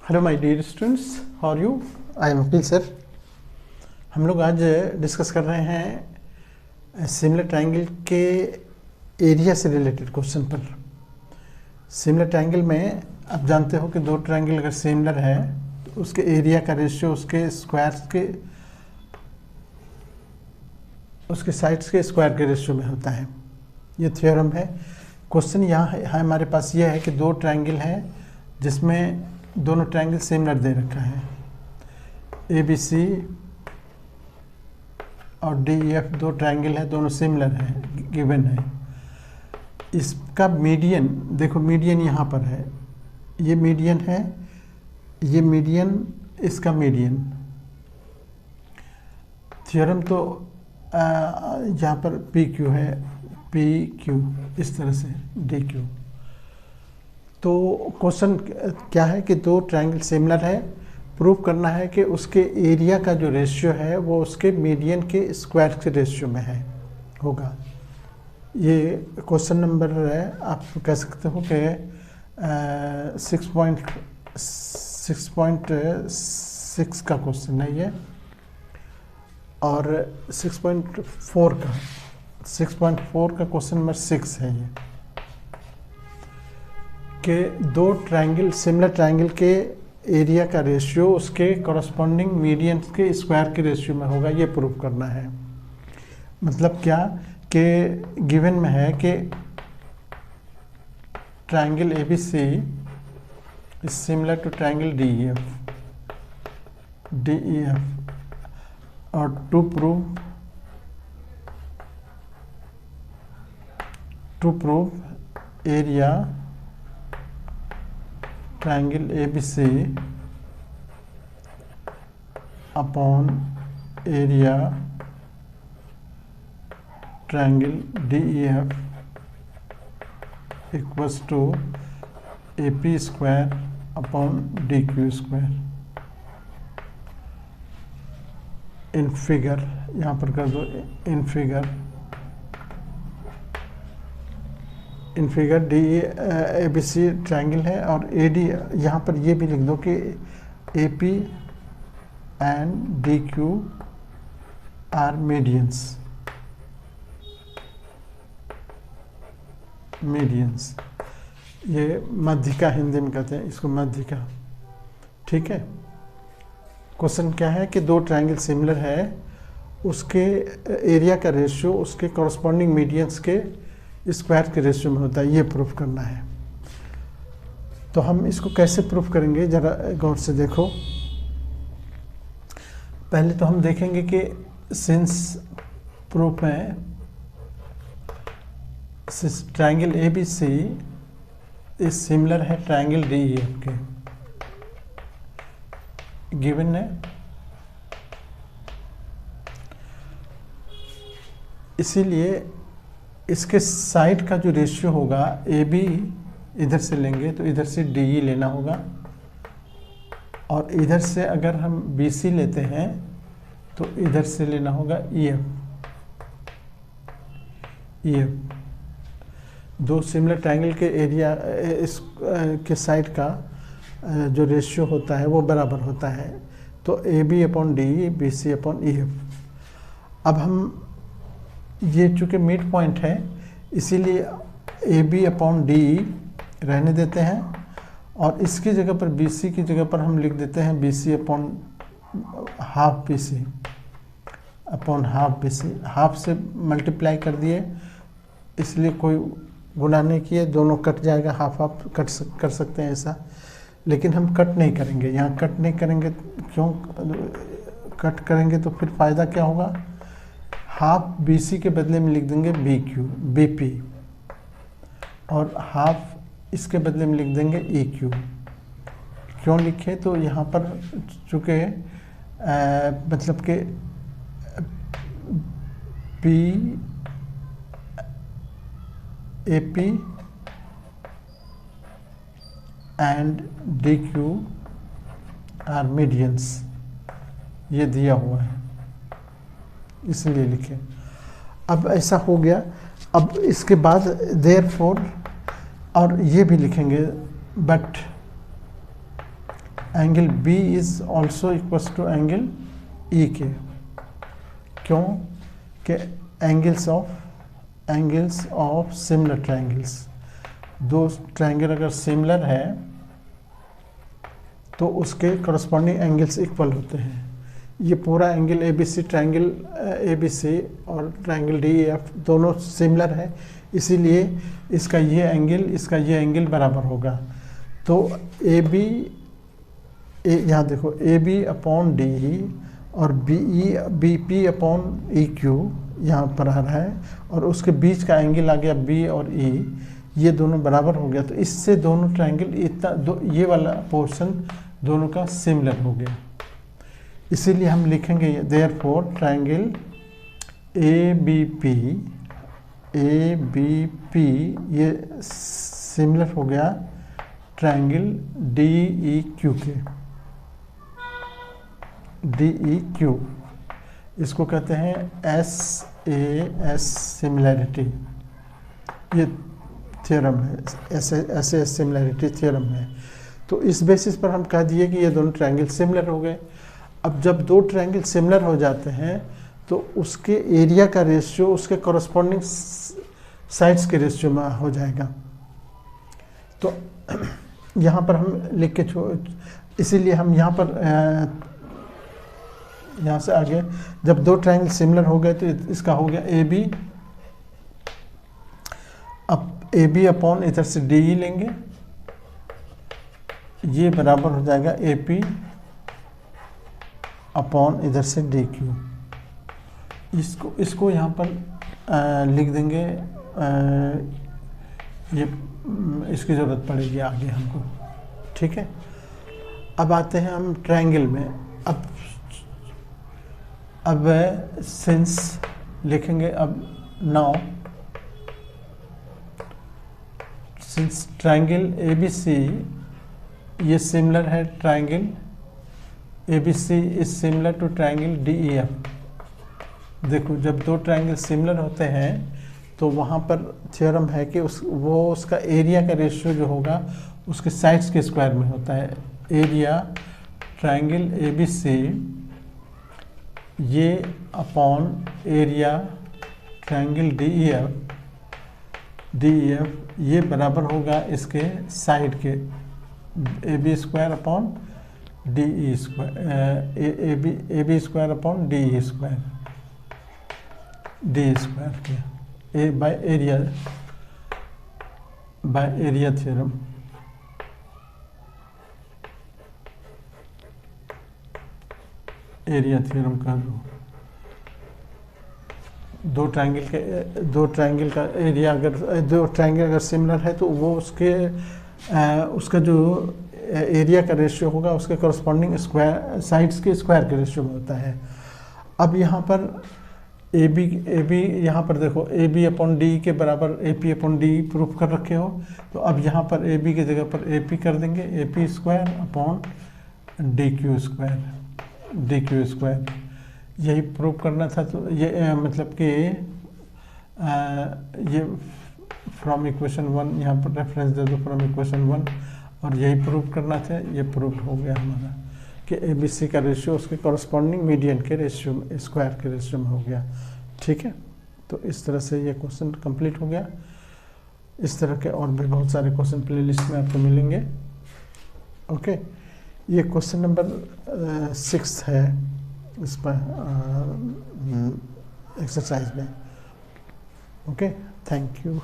Hello my dear students, how are you? I am Aqeel sir. हम लोग आज discuss कर रहे हैं सिमिलर ट्रायंगल के एरिया से रिलेटेड क्वेश्चन पर। सिमिलर ट्रायंगल में आप जानते हो कि दो ट्रायंगल अगर सिमिलर है तो उसके एरिया का रेशियो उसके स्क्वायर्स के उसके साइड्स के स्क्वायर के रेशियो में होता है। ये थ्योरम है। क्वेश्चन यहाँ है हमारे पास ये है कि दो ट्रायंगल हैं जिसमें दोनों ट्रायंगल सिमिलर दे रखा है। ABC और DEF दो ट्रायंगल है, दोनों सिमिलर है, गिवन है। इसका मीडियन देखो, मीडियन यहाँ पर है, ये मीडियन है, ये मीडियन, इसका मीडियन। थ्योरम तो यहाँ पर PQ है, PQ इस तरह से DQ। तो क्वेश्चन क्या है कि दो ट्रायंगल सिमिलर है, प्रूव करना है कि उसके एरिया का जो रेशियो है वो उसके मीडियन के स्क्वायर के रेशियो में है होगा। ये क्वेश्चन नंबर है, आप कह सकते हो कि 6.6 का क्वेश्चन है ये, और 6.4 का क्वेश्चन नंबर 6 है ये, कि दो ट्रायंगल सिमिलर ट्रायंगल के एरिया का रेशियो उसके कॉरस्पॉन्डिंग मीडियन के स्क्वायर के रेशियो में होगा। ये प्रूव करना है। मतलब क्या कि गिवन में है कि triangle ABC is similar to triangle DEF और to prove area triangle ABC upon area triangle DEF equals to AP square upon DQ square. In figure यहाँ पर कर दो, इन फिगर ABC ट्रायंगल है और AD यहाँ पर ये भी लिख दो कि AP and DQ are medians. ये मध्यिका हिंदी में कहते हैं इसको, मध्यिका। ठीक है। क्वेश्चन क्या है कि दो ट्रायंगल सिमिलर है, उसके एरिया का रेशियो उसके कॉरस्पॉन्डिंग मीडियंस के स्क्वायर के रेशियो में होता है। ये प्रूफ करना है। तो हम इसको कैसे प्रूफ करेंगे, जरा गौर से देखो। पहले तो हम देखेंगे कि सिंस प्रूफ है ट्रायंगल ABC इज सिमिलर है ट्रायंगल DEF के, गिवन है। इसीलिए इसके साइड का जो रेशियो होगा, AB इधर से लेंगे तो इधर से DE लेना होगा, और इधर से अगर हम BC लेते हैं तो इधर से लेना होगा EF। दो सिमिलर ट्रायंगल के एरिया इस के साइड का जो रेशियो होता है वो बराबर होता है। तो AB upon DE, BC upon EF। अब हम ये चूँकि मिड पॉइंट है इसीलिए AB अपॉन DE रहने देते हैं, और इसकी जगह पर BC की जगह पर हम लिख देते हैं BC upon half BC upon half BC। Half से मल्टीप्लाई कर दिए, इसलिए कोई गुना नहीं किए, दोनों कट जाएगा, हाफ हाफ कर सकते हैं ऐसा, लेकिन हम कट नहीं करेंगे। यहाँ कट नहीं करेंगे, क्यों कट करेंगे तो फिर फ़ायदा क्या होगा? हाफ BC के बदले में लिख देंगे BP, और हाफ इसके बदले में लिख देंगे EQ। क्यों लिखे? तो यहाँ पर चूँकि मतलब कि AP and DQ are medians, ये दिया हुआ है इसलिए लिखे। अब ऐसा हो गया। अब इसके बाद देयरफॉर, और ये भी लिखेंगे but angle B is also equals to angle E के। क्यों? कि एंगल्स ऑफ सिमिलर ट्रायंगल्स, दो ट्रायंगल अगर सिमिलर है तो उसके करस्पॉन्डिंग एंगल्स इक्वल होते हैं। ये पूरा angle A B C, triangle A B C और ट्रायंगल डी एफ दोनों सिमिलर है, इसीलिए इसका ये एंगल बराबर होगा। तो ए बी, यहाँ देखो ए बी अपॉन डी और B P upon E Q यहाँ पर आ रहा है, और उसके बीच का एंगल आ गया बी और ई, ये दोनों बराबर हो गया। तो इससे दोनों ट्रायंगल ये वाला पोर्शन दोनों का सिमिलर हो गया, इसीलिए हम लिखेंगे therefore triangle A B P ये सिमिलर हो गया ट्रायंगल डी ई क्यू के। डी ई क्यू इसको कहते हैं एस सिमिलैरिटी, ये थ्योरम है, ऐसे सिमिलैरिटी थ्योरम है। तो इस बेसिस पर हम कह दिए कि ये दोनों ट्रायंगल सिमिलर हो गए। अब जब दो ट्रायंगल सिमिलर हो जाते हैं तो उसके एरिया का रेशियो उसके कॉरस्पॉन्डिंग साइड्स के रेशियो में हो जाएगा। तो यहाँ पर हम लिख के इसीलिए हम यहाँ पर यहाँ से आगे जब दो ट्रायंगल सिमिलर हो गए तो इसका हो गया ए बी, अब ए बी अपॉन इधर से डी ई लेंगे, ये बराबर हो जाएगा ए पी अपॉन इधर से डी क्यू। इसको यहाँ पर लिख देंगे, ये इसकी ज़रूरत पड़ेगी आगे हमको, ठीक है। अब आते हैं हम ट्रायंगल में। अब सिंस लिखेंगे, अब now since triangle A B C ये सिमिलर है, triangle A B C is similar to triangle D E F. देखो जब दो ट्रायंगल सिमिलर होते हैं तो वहाँ पर थ्योरम है कि उसका एरिया का रेशियो जो होगा उसके साइड्स के स्क्वायर में होता है। Area triangle A B C ये upon area triangle D E F ये बराबर होगा इसके साइड के A B square upon D E square, A B square upon D E square, D square के by area theorem. Area theorem का दो triangle का एरिया, अगर दो ट्रायंगल अगर सिमिलर है तो वो उसका जो एरिया का रेशियो होगा उसके कॉरस्पॉन्डिंग स्क्वायर साइड्स के स्क्वायर के रेशियो में होता है। अब यहाँ पर ए बी यहाँ पर देखो ए बी अपॉन डी के बराबर A P upon D proof कर रखे हो, तो अब यहाँ पर ए बी की जगह पर ए पी कर देंगे, A P square upon D Q square, यही प्रूफ करना था। तो ये मतलब कि ये फ्रॉम इक्वेशन 1 यहाँ पर रेफरेंस दे दो, फ्रॉम इक्वेशन 1, और यही प्रूफ करना था, ये प्रूफ हो गया हमारा कि ए बी सी का रेशियो उसके कॉरस्पॉन्डिंग मीडियन के रेशियो में, स्क्वायर के रेशियो में हो गया, ठीक है। तो इस तरह से ये क्वेश्चन कंप्लीट हो गया। इस तरह के और भी बहुत सारे क्वेश्चन प्लेलिस्ट में आपको मिलेंगे, ओके। ये क्वेश्चन नंबर 6 है इस पर एक्सरसाइज में, ओके। Thank you.